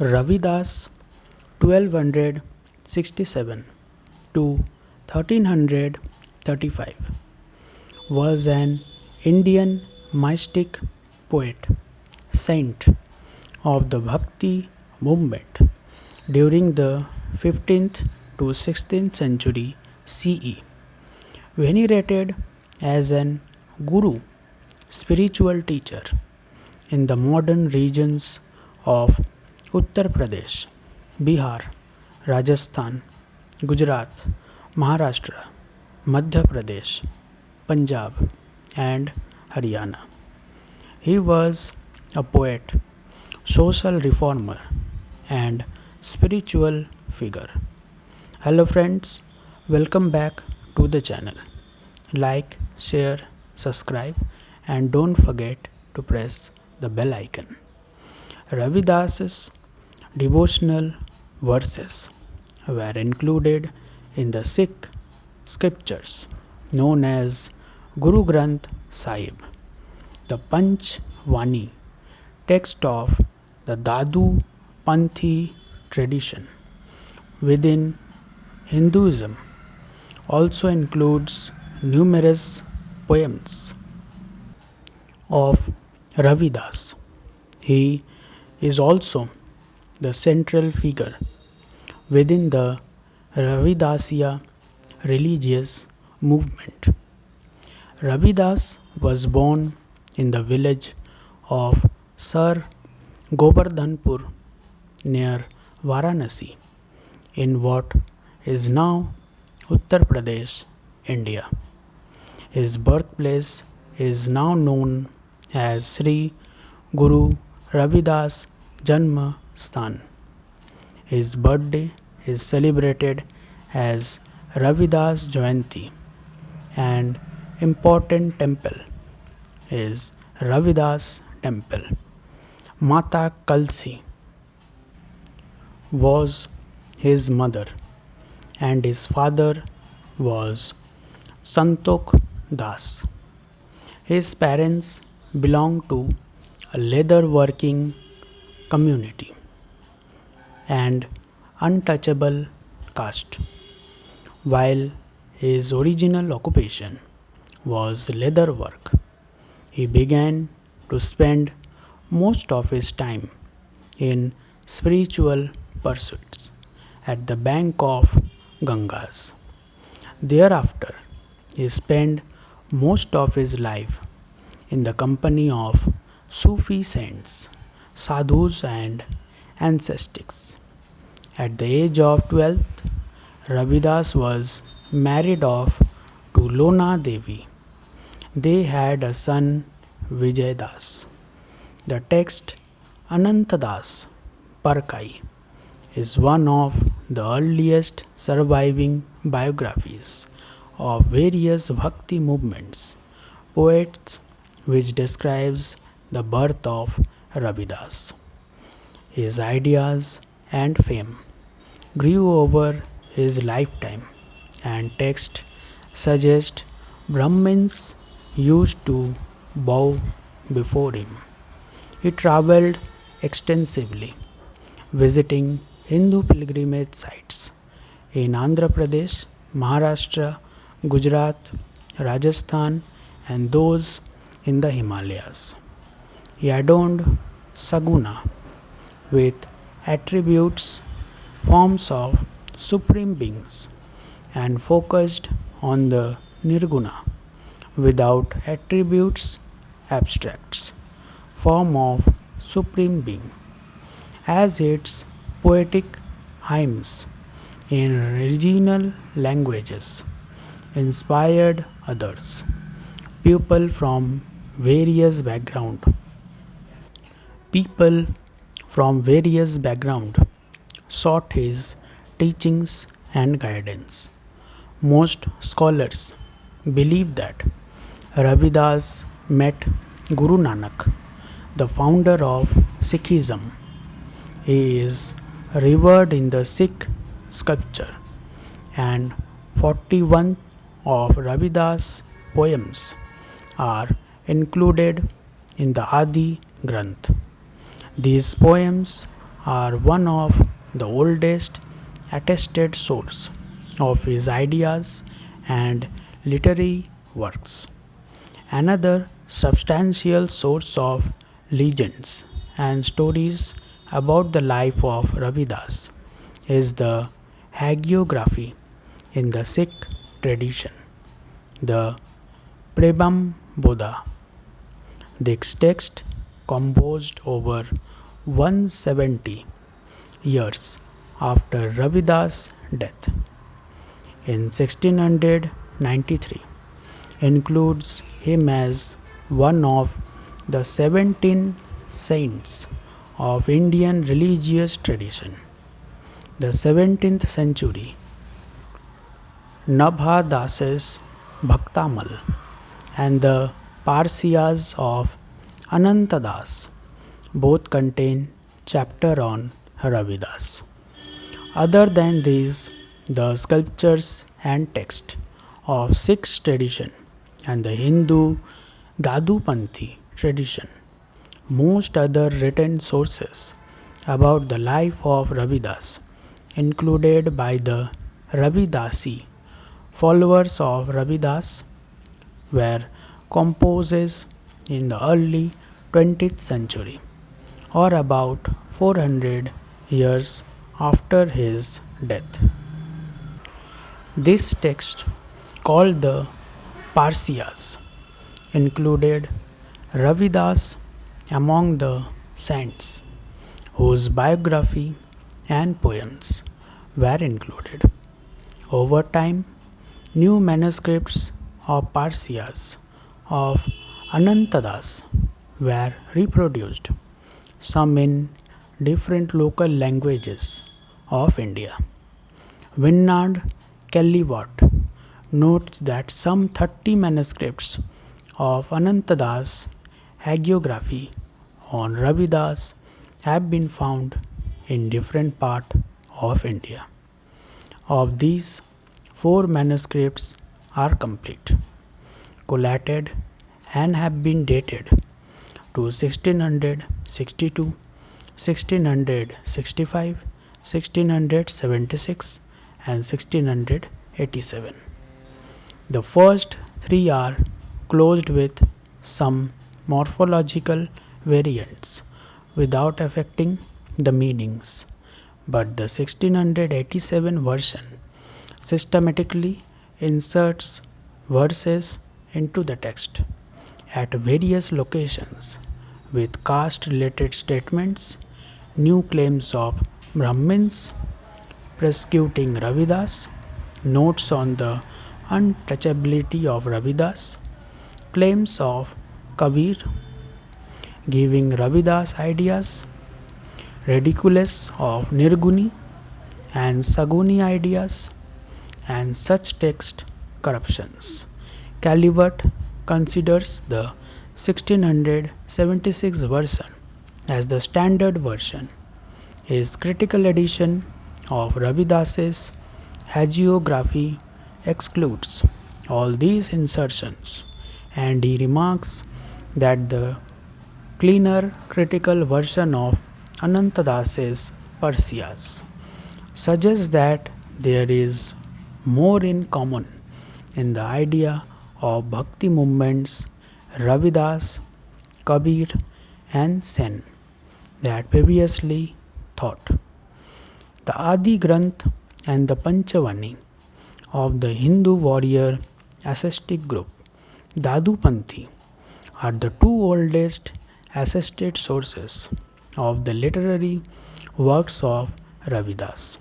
Ravidas 1267 to 1335 was an Indian mystic poet, saint of the Bhakti movement during the 15th to 16th century CE, venerated as an guru, spiritual teacher in the modern regions of Uttar Pradesh, Bihar, Rajasthan, Gujarat, Maharashtra, Madhya Pradesh, Punjab, and Haryana. He was a poet, social reformer, and spiritual figure. Hello, friends, welcome back to the channel. Like, share, subscribe, and don't forget to press the bell icon. Ravidas's devotional verses were included in the Sikh scriptures known as Guru Granth Sahib, the Panch Vani text of the Dadu Panthi tradition. Within Hinduism also includes numerous poems of Ravidas. He is also the central figure within the Ravidasiya religious movement. Ravidas was born in the village of Sar Govardhanpur near Varanasi in what is now Uttar Pradesh, India. His birthplace is now known as Sri Guru Ravidas Janma Sthan. His birthday is celebrated as Ravidas Jayanti, and important temple is Ravidas Temple. Mata Kalsi was his mother, and his father was Santok Das. His parents belonged to a leather working community and untouchable caste, while his original occupation was leather work. He began to spend most of his time in spiritual pursuits at the bank of Gangas. Thereafter, he spent most of his life in the company of Sufi saints, sadhus, and ancestors. At the age of 12, Ravidas was married off to Lona Devi. They had a son, Vijay Das. The text Anantadas Parkai is one of the earliest surviving biographies of various bhakti movements, poets, which describes the birth of Ravidas. His ideas and fame grew over his lifetime, and text suggest Brahmins used to bow before him. He traveled extensively, visiting Hindu pilgrimage sites in Andhra Pradesh, Maharashtra, Gujarat, Rajasthan, and those in the Himalayas. He adorned Saguna with attributes, forms of supreme beings, and focused on the Nirguna without attributes, abstracts, form of supreme being, as its poetic hymns in regional languages inspired others, people from various background. People from various background sought his teachings and guidance. Most scholars believe that Ravidas met Guru Nanak, the founder of Sikhism. He is revered in the Sikh sculpture, and 41 of Ravidas' poems are included in the Adi Granth. These poems are one of the oldest attested source of his ideas and literary works. Another substantial source of legends and stories about the life of Ravidas is the hagiography in the Sikh tradition, the Prebam Buddha. This text, composed over 170 years after Ravidas' death in 1693, includes him as one of the 17 saints of Indian religious tradition. The 17th century Nabha Das's Bhaktamal and the Parsiyas of Anantadas both contain chapter on Ravidas. Other than these, the sculptures and text of Sikh tradition and the Hindu Dadupanthi tradition, most other written sources about the life of Ravidas, included by the Ravidasi, followers of Ravidas, were composed in the early 20th century or about 400 years after his death. This text, called the Parsiyas, included Ravidas among the saints whose biography and poems were included. Over time, new manuscripts of Parsiyas of Anantadas were reproduced, some in different local languages of India. Vinod Kellywatt notes that some 30 manuscripts of Anantadas' hagiography on Ravidas have been found in different parts of India. Of these, 4 manuscripts are complete, collated, and have been dated to 1662, 1665, 1676, and 1687. The first 3 are closed with some morphological variants without affecting the meanings, but the 1687 version systematically inserts verses into the text at various locations with caste related statements, new claims of Brahmins persecuting Ravidas, notes on the untouchability of Ravidas, claims of Kabir giving Ravidas ideas, ridiculous of Nirguni and Saguni ideas, and such text corruptions. Calibut considers the 1676 version as the standard version. His critical edition of Ravidas's hagiography excludes all these insertions, and he remarks that the cleaner critical version of Anantadas's Parsiyas suggests that there is more in common in the idea of bhakti movements Ravidas, Kabir, and Sen that previously thought. The Adi Granth and the Panchavani of the Hindu warrior ascetic group Dadupanthi are the 2 oldest attested sources of the literary works of Ravidas.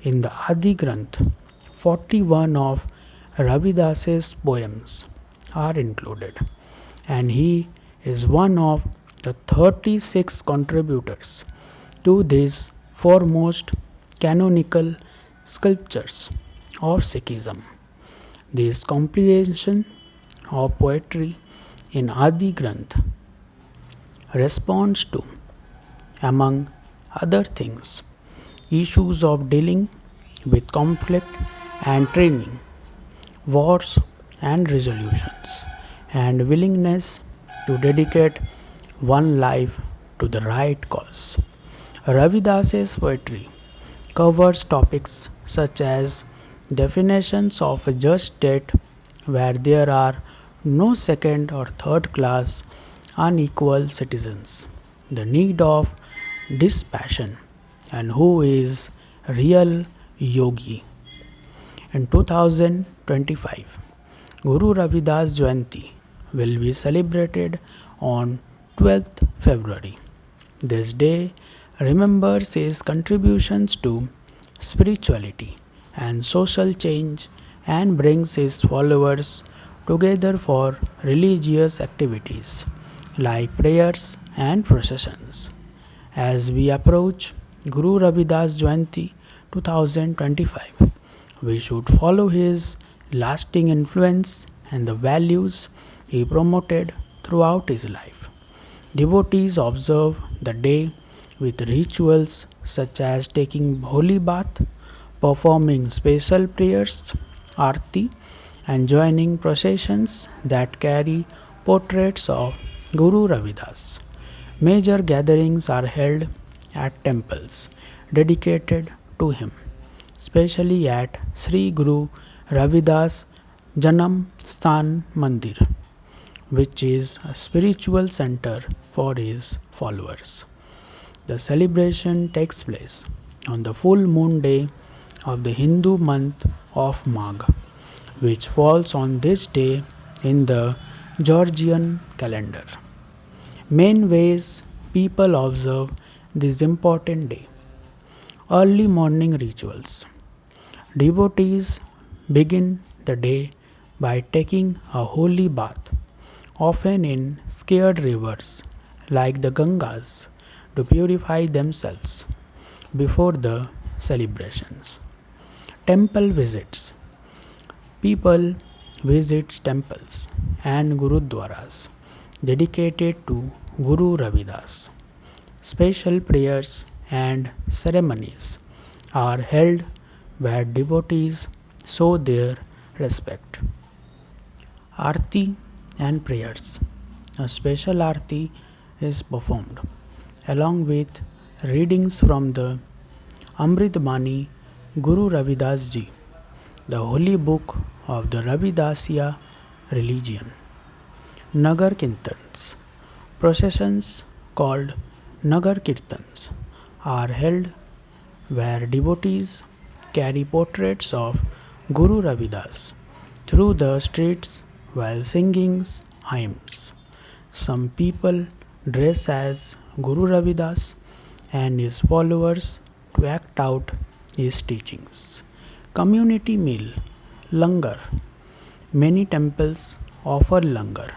In the Adi Granth, 41 of Ravidas's poems are included, and he is one of the 36 contributors to these foremost canonical sculptures of Sikhism. This compilation of poetry in Adi Granth responds to, among other things, issues of dealing with conflict and training, wars and resolutions, and willingness to dedicate one life to the right cause. Ravidas's poetry covers topics such as definitions of a just state where there are no second or third class unequal citizens, the need of dispassion, and who is real yogi. In 2025, Guru Ravidas Jayanti will be celebrated on 12th February. This day remembers his contributions to spirituality and social change and brings his followers together for religious activities like prayers and processions. As we approach Guru Ravidas Jayanti 2025, we should follow his lasting influence and the values he promoted throughout his life. Devotees observe the day with rituals such as taking holy bath, performing special prayers, arti, and joining processions that carry portraits of Guru Ravidas. Major gatherings are held at temples dedicated to him, especially at Sri Guru Ravidas Janam Sthan Mandir, which is a spiritual center for his followers. The celebration takes place on the full moon day of the Hindu month of Magh, which falls on this day in the Georgian calendar. Main ways people observe this important day. Early morning rituals. Devotees begin the day by taking a holy bath, often in scared rivers like the Gangas, to purify themselves before the celebrations. Temple visits. People visit temples and gurudwaras dedicated to Guru Ravidas. Special prayers and ceremonies are held where devotees show their respect. Arti and prayers. A special arti is performed along with readings from the Amritbani Guru Ravidas Ji, the holy book of the Ravidasiya religion. Nagar Kirtans. Processions called Nagar Kirtans are held where devotees carry portraits of Guru Ravidas through the streets while singing hymns. Some people dress as Guru Ravidas and his followers to act out his teachings. Community meal, langar. Many temples offer langar,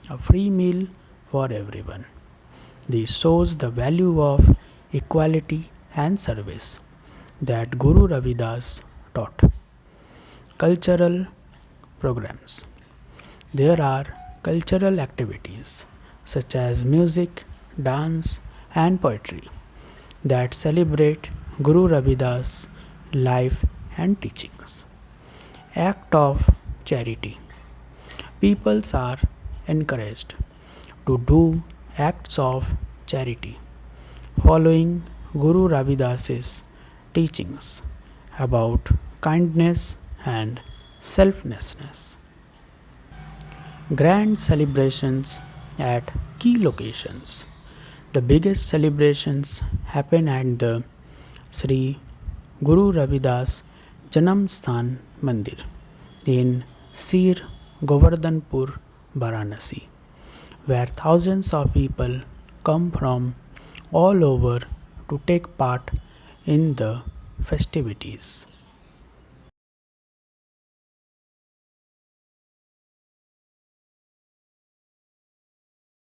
a free meal for everyone. This shows the value of equality and service that Guru Ravidas taught. Cultural programs. There are cultural activities such as music, dance, and poetry that celebrate Guru Ravidas' life and teachings. Act of charity. Peoples are encouraged to do acts of charity following Guru Ravidas's teachings about kindness and selflessness. Grand celebrations at key locations. The biggest celebrations happen at the Sri Guru Ravidas Janam Sthan Mandir in Sir Govardhanpur, Varanasi, where thousands of people come from all over to take part in the festivities.